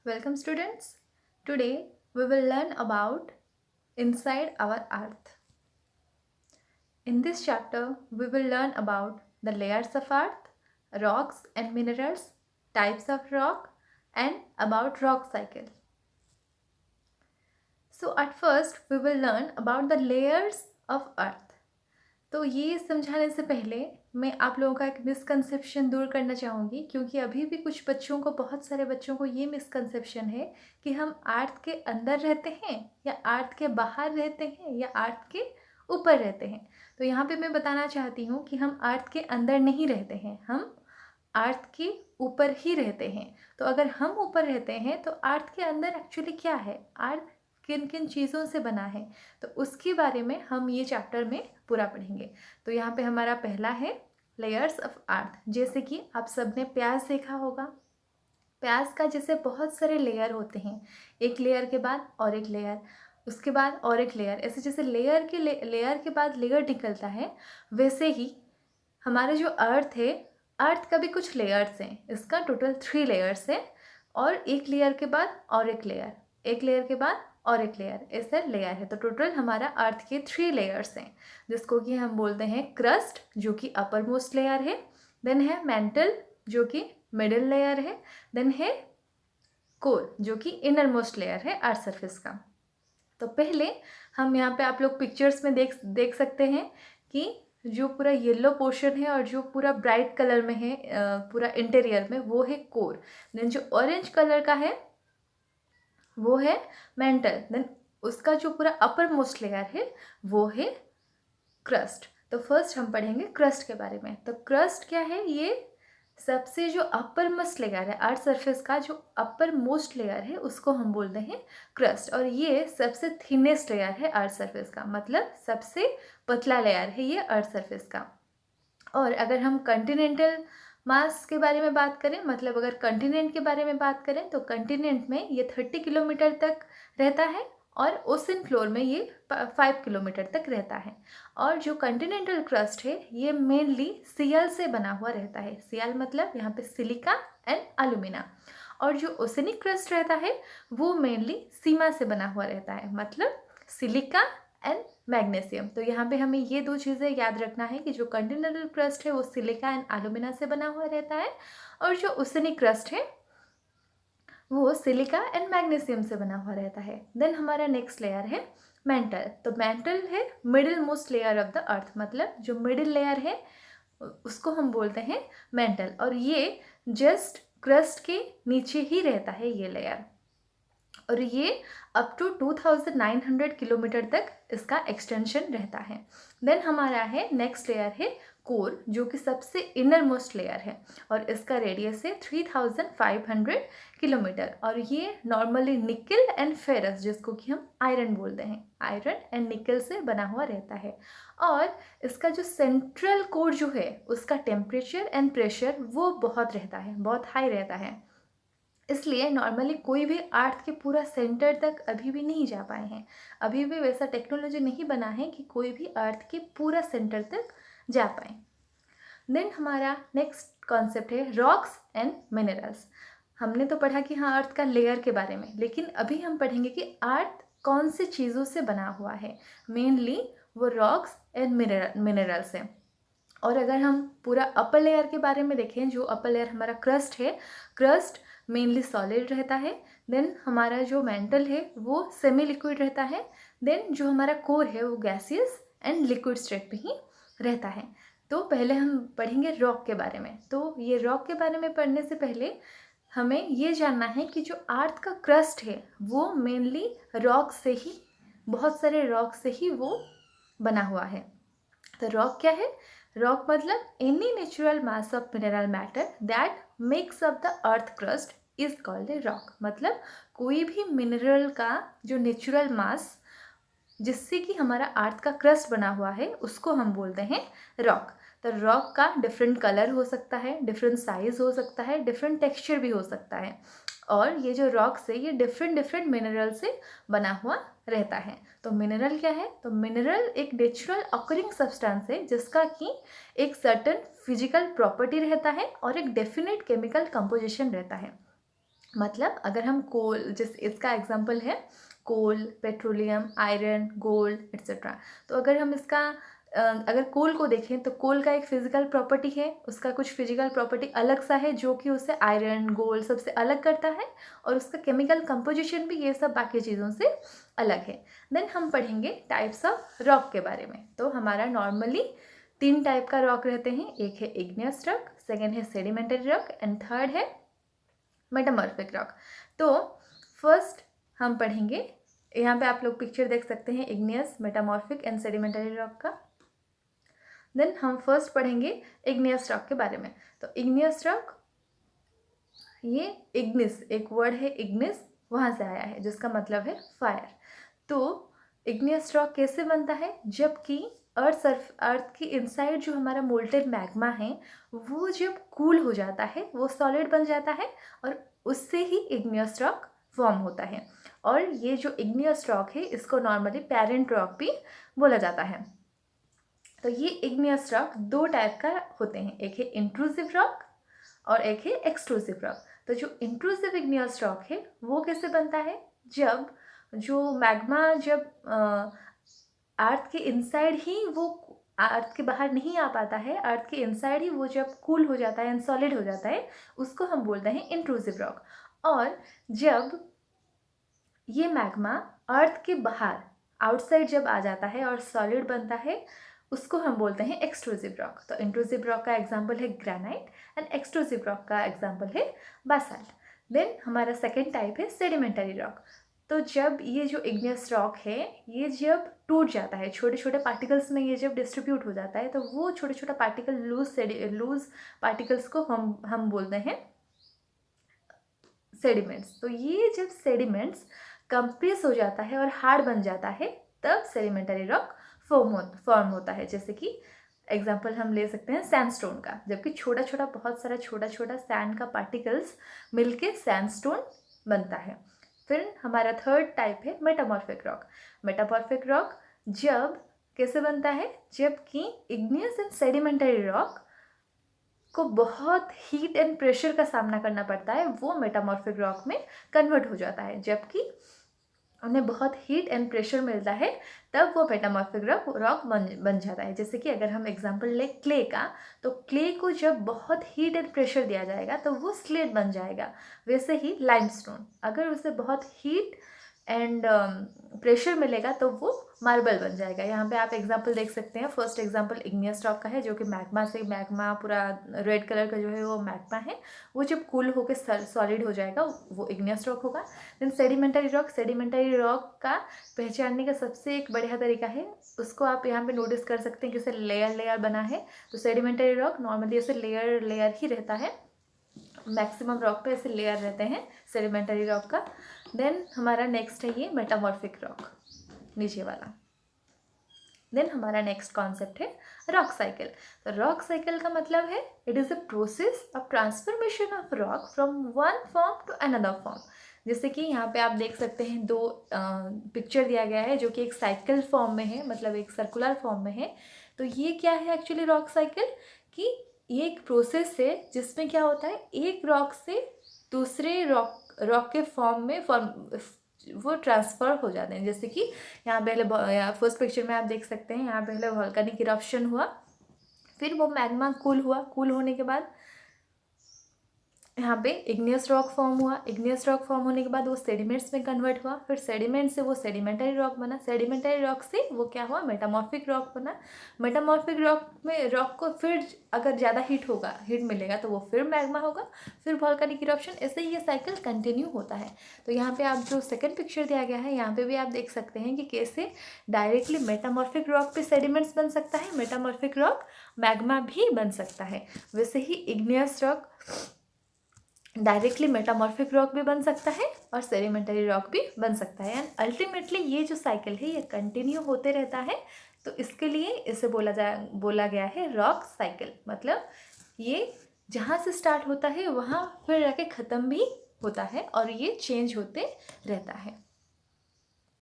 Welcome students. Today we will learn about inside our earth. In this chapter we will learn about the layers of earth, rocks and minerals, types of rock and about rock cycle. So at first we will learn about the layers of earth. तो ये समझाने से पहले मैं आप लोगों का एक मिसकंसेप्शन दूर करना चाहूँगी, क्योंकि अभी भी कुछ बच्चों को, बहुत सारे बच्चों को ये मिसकंसेप्शन है कि हम अर्थ के अंदर रहते हैं या अर्थ के बाहर रहते हैं या अर्थ के ऊपर रहते हैं। तो यहाँ पे मैं बताना चाहती हूँ कि हम अर्थ के अंदर नहीं रहते हैं, हम अर्थ के ऊपर ही रहते हैं। तो अगर हम ऊपर रहते हैं तो अर्थ के अंदर एक्चुअली क्या है, अर्थ किन किन चीज़ों से बना है, तो उसके बारे में हम ये चैप्टर में पूरा पढ़ेंगे। तो यहाँ पे हमारा पहला है लेयर्स ऑफ अर्थ। जैसे कि आप सबने प्याज देखा होगा, प्याज का जैसे बहुत सारे लेयर होते हैं, एक लेयर के बाद और एक लेयर, उसके बाद और एक लेयर, ऐसे जैसे लेयर के बाद लेयर निकलता है, वैसे ही हमारा जो अर्थ है, अर्थ का भी कुछ लेयर्स हैं। इसका टोटल 3 लेयर्स है, और एक लेयर के बाद और एक लेयर, एक लेयर के बाद और एक लेयर, ऐसे लेयर है। तो टोटल हमारा अर्थ के 3 लेयर्स हैं, जिसको कि हम बोलते हैं क्रस्ट, जो कि अपर मोस्ट लेयर है, देन है मेंटल, जो कि मिडिल लेयर है, देन है कोर, जो कि इनर मोस्ट लेयर है अर्थ सरफेस का। तो पहले हम यहाँ पे आप लोग पिक्चर्स में देख सकते हैं कि जो पूरा येलो पोर्शन है और जो पूरा ब्राइट कलर में है, पूरा इंटीरियर में, वो है कोर। देन जो ऑरेंज कलर का है वो है मेंटल। देन उसका जो पूरा अपर मोस्ट लेयर है वो है क्रस्ट। तो फर्स्ट हम पढ़ेंगे क्रस्ट के बारे में। तो क्रस्ट क्या है, ये सबसे जो अपर मोस्ट लेयर है अर्थ सरफेस का, जो अपर मोस्ट लेयर है उसको हम बोलते हैं क्रस्ट, और ये सबसे थिनेस्ट लेयर है अर्थ सरफेस का, मतलब सबसे पतला लेयर है ये अर्थ सरफेस का। और अगर हम कॉन्टिनेंटल मास के बारे में बात करें, मतलब अगर कॉन्टिनेंट के बारे में बात करें, तो कॉन्टिनेंट में ये 30 किलोमीटर तक रहता है, और ओशन फ्लोर में ये 5 किलोमीटर तक रहता है। और जो कॉन्टिनेंटल क्रस्ट है ये मेनली सियल से बना हुआ रहता है। सियल मतलब यहाँ पे सिलिका एंड एल्यूमिना। और जो ओशनिक क्रस्ट रहता है वो मेनली सीमा से बना हुआ रहता है, मतलब सिलिका एंड मैग्नीशियम। तो यहाँ पे हमें ये 2 चीज़ें याद रखना है कि जो कॉन्टिनेंटल क्रस्ट है वो सिलिका एंड एल्यूमिना से बना हुआ रहता है, और जो ओशनिक क्रस्ट है वो सिलिका एंड मैग्नीशियम से बना हुआ रहता है। देन हमारा नेक्स्ट लेयर है मेंटल। तो मेंटल है middle most layer of the earth, मतलब जो मिडिल लेयर है उसको हम बोलते हैं मेंटल, और ये जस्ट क्रस्ट के नीचे ही रहता है ये लेयर, और ये अप टू 2900 किलोमीटर तक इसका एक्सटेंशन रहता है। देन हमारा है नेक्स्ट लेयर है कोर, जो कि सबसे इनर मोस्ट लेयर है, और इसका रेडियस है 3500 किलोमीटर, और ये नॉर्मली निकल एंड फेरस, जिसको कि हम आयरन बोलते हैं, आयरन एंड निकल से बना हुआ रहता है। और इसका जो सेंट्रल कोर जो है उसका टेम्परेचर एंड प्रेशर वो बहुत रहता है, बहुत हाई रहता है, इसलिए नॉर्मली कोई भी अर्थ के पूरा सेंटर तक अभी भी नहीं जा पाए हैं। अभी भी वैसा टेक्नोलॉजी नहीं बना है कि कोई भी अर्थ के पूरा सेंटर तक जा पाए। देन हमारा नेक्स्ट कॉन्सेप्ट है रॉक्स एंड मिनरल्स। हमने तो पढ़ा कि हाँ अर्थ का लेयर के बारे में, लेकिन अभी हम पढ़ेंगे कि अर्थ कौन सी चीज़ों से बना हुआ है। मेनली वो रॉक्स एंड मिनरल्स हैं। और अगर हम पूरा अपर लेयर के बारे में देखें, जो अपर लेयर हमारा क्रस्ट है, क्रस्ट मेनली सॉलिड रहता है। देन हमारा जो मेंटल है वो सेमी लिक्विड रहता है। देन जो हमारा कोर है वो गैसियस एंड लिक्विड स्टेट में ही रहता है। तो पहले हम पढ़ेंगे रॉक के बारे में। तो ये रॉक के बारे में पढ़ने से पहले हमें ये जानना है कि जो अर्थ का क्रस्ट है वो मेनली रॉक से ही, बहुत सारे रॉक से ही वो बना हुआ है। तो रॉक क्या है? रॉक मतलब any natural mass of mineral matter that makes up the earth crust is called a rock. मतलब कोई भी मिनरल का जो नेचुरल मास जिससे कि हमारा अर्थ का क्रस्ट बना हुआ है उसको हम बोलते हैं रॉक। तो रॉक का डिफरेंट कलर हो सकता है, डिफरेंट साइज हो सकता है, डिफरेंट टेक्सचर भी हो सकता है, और ये जो रॉक्स है ये डिफरेंट मिनरल से बना हुआ रहता है। तो मिनरल क्या है? तो मिनरल एक नेचुरल ऑकरिंग सब्सटेंस है जिसका कि एक सर्टेन फिजिकल प्रॉपर्टी रहता है और एक डेफिनेट केमिकल कंपोजिशन रहता है। मतलब अगर हम कोल, जिस इसका एग्जांपल है कोल, पेट्रोलियम, आयरन, गोल्ड एक्सेट्रा। तो अगर हम इसका अगर कोल को देखें तो कोल का एक फिजिकल प्रॉपर्टी है, उसका कुछ फिजिकल प्रॉपर्टी अलग सा है जो कि उसे आयरन, गोल्ड सबसे अलग करता है, और उसका केमिकल कंपोजिशन भी ये सब बाकी चीज़ों से अलग है। देन हम पढ़ेंगे टाइप्स ऑफ रॉक के बारे में। तो हमारा नॉर्मली 3 टाइप का रॉक रहते हैं, एक है इग्नियस रॉक, सेकेंड है सेडिमेंटरी रॉक एंड थर्ड है मेटामॉर्फिक रॉक। तो फर्स्ट हम पढ़ेंगे, यहाँ पे आप लोग पिक्चर देख सकते हैं igneous, metamorphic and sedimentary rock का। देन हम फर्स्ट पढ़ेंगे इग्नियस रॉक के बारे में। तो इग्नियस रॉक, ये इग्निस एक वर्ड है, इग्निस वहाँ से आया है जिसका मतलब है फायर। तो इग्नियस रॉक कैसे बनता है, जबकि अर्थ की इनसाइड जो हमारा मोल्टेन मैग्मा है वो जब कूल हो जाता है वो सॉलिड बन जाता है, और उससे ही इग्नियस रॉक फॉर्म होता है। और ये जो इग्नियस रॉक है इसको नॉर्मली पेरेंट रॉक भी बोला जाता है। तो ये इग्नियस रॉक 2 टाइप का होते हैं, एक है इंट्रूसिव रॉक और एक है एक्सट्रूसिव रॉक। तो जो इंट्रूसिव इग्नियस रॉक है वो कैसे बनता है, जब जो मैग्मा जब अर्थ के इनसाइड ही, वो अर्थ के बाहर नहीं आ पाता है, अर्थ के इनसाइड ही वो जब कूल हो जाता है एंड सॉलिड हो जाता है, उसको हम बोलते हैं इंट्रूसिव रॉक। और जब ये मैग्मा अर्थ के बाहर आउटसाइड जब आ जाता है और सॉलिड बनता है, उसको हम बोलते हैं एक्सट्रूसिव रॉक। तो इंट्रूसिव रॉक का एग्जांपल है ग्रेनाइट एंड एक्सट्रूसिव रॉक का एग्जांपल है बासाल्ट। देन हमारा सेकेंड टाइप है सेडिमेंटरी रॉक। तो जब ये जो इग्नियस रॉक है ये जब टूट जाता है, छोटे छोटे पार्टिकल्स में ये जब डिस्ट्रीब्यूट हो जाता है, तो वो छोटे छोटे पार्टिकल लूज पार्टिकल्स को हम बोलते हैं सेडिमेंट्स। तो ये जब सेडिमेंट्स कंप्रेस हो जाता है और हार्ड बन जाता है तब सेडिमेंटरी रॉक फॉर्म होता है। जैसे कि एग्जांपल हम ले सकते हैं सैंडस्टोन का, जबकि छोटा छोटा बहुत सारा छोटा छोटा सैंड का पार्टिकल्स मिलके सैंडस्टोन बनता है। फिर हमारा थर्ड टाइप है मेटामॉर्फिक रॉक। मेटामॉर्फिक रॉक जब कैसे बनता है, जबकि इग्नियस एंड सेडिमेंटरी रॉक को बहुत हीट एंड प्रेशर का सामना करना पड़ता है, वो मेटामॉर्फिक रॉक में कन्वर्ट हो जाता है। जबकि उन्हें बहुत हीट एंड प्रेशर मिलता है तब वो मेटामॉर्फिक रॉक बन जाता है। जैसे कि अगर हम एग्जांपल ले क्ले का, तो क्ले को जब बहुत हीट एंड प्रेशर दिया जाएगा तो वो स्लेट बन जाएगा। वैसे ही लाइमस्टोन, अगर उसे बहुत हीट एंड प्रेशर मिलेगा तो वो मार्बल बन जाएगा। यहाँ पे आप एग्जांपल देख सकते हैं, फर्स्ट एग्जांपल इग्नियस रॉक का है जो कि मैग्मा पूरा रेड कलर का जो है वो मैग्मा है, वो जब कूल होकर सॉलिड हो जाएगा वो इग्नियस रॉक होगा। देन सेडिमेंटरी रॉक का पहचानने का सबसे एक बढ़िया तरीका है, उसको आप यहाँ पे नोटिस कर सकते हैं कि उसे लेयर बना है। तो सेडिमेंटरी रॉक नॉर्मली ऐसे लेयर ही रहता है, मैक्सिमम रॉक पे ऐसे लेयर रहते हैं सेडिमेंटरी रॉक का। देन हमारा नेक्स्ट है ये मेटामॉर्फिक रॉक, नीचे वाला। देन हमारा नेक्स्ट कॉन्सेप्ट है रॉक साइकिल। तो रॉक साइकिल का मतलब है it is a process of transformation of rock from one form to another form. जैसे कि यहाँ पे आप देख सकते हैं 2 पिक्चर दिया गया है जो कि एक साइकिल फॉर्म में है, मतलब एक सर्कुलर फॉर्म में है। तो ये क्या है एक्चुअली रॉक साइकिल, कि ये एक प्रोसेस है जिसमें क्या होता है, एक रॉक से दूसरे रॉक के फॉर्म में वो ट्रांसफ़र हो जाते हैं। जैसे कि यहाँ पहले फर्स्ट पिक्चर में आप देख सकते हैं, यहाँ पहले वोल्केनिक इरप्शन हुआ, फिर वो मैग्मा कूल हुआ, कूल होने के बाद यहाँ पे इग्नियस रॉक फॉर्म हुआ, इग्नियस रॉक फॉर्म होने के बाद वो सेडिमेंट्स में कन्वर्ट हुआ, फिर सेडिमेंट से वो सेडिमेंटरी रॉक बना, सेडिमेंटरी रॉक से वो क्या हुआ, मेटामॉर्फिक रॉक बना। मेटामॉर्फिक रॉक में रॉक को फिर अगर ज़्यादा हीट मिलेगा तो वो फिर मैग्मा होगा, फिर वोल्केनिक इरप्शन, ऐसे ही ये साइकिल कंटिन्यू होता है। तो यहाँ पे आप जो सेकेंड पिक्चर दिया गया है यहाँ पे भी आप देख सकते हैं कि कैसे डायरेक्टली मेटामॉर्फिक रॉक पे सेडिमेंट्स बन सकता है, मेटामॉर्फिक रॉक मैग्मा भी बन सकता है। वैसे ही igneous rock directly metamorphic rock भी बन सकता है और सेडिमेंटरी रॉक भी बन सकता है। एंड अल्टीमेटली ये जो साइकिल है ये कंटिन्यू होते रहता है, तो इसके लिए इसे बोला गया है रॉक साइकिल। मतलब ये जहाँ से स्टार्ट होता है वहाँ फिर जाके ख़त्म भी होता है और ये चेंज होते रहता है।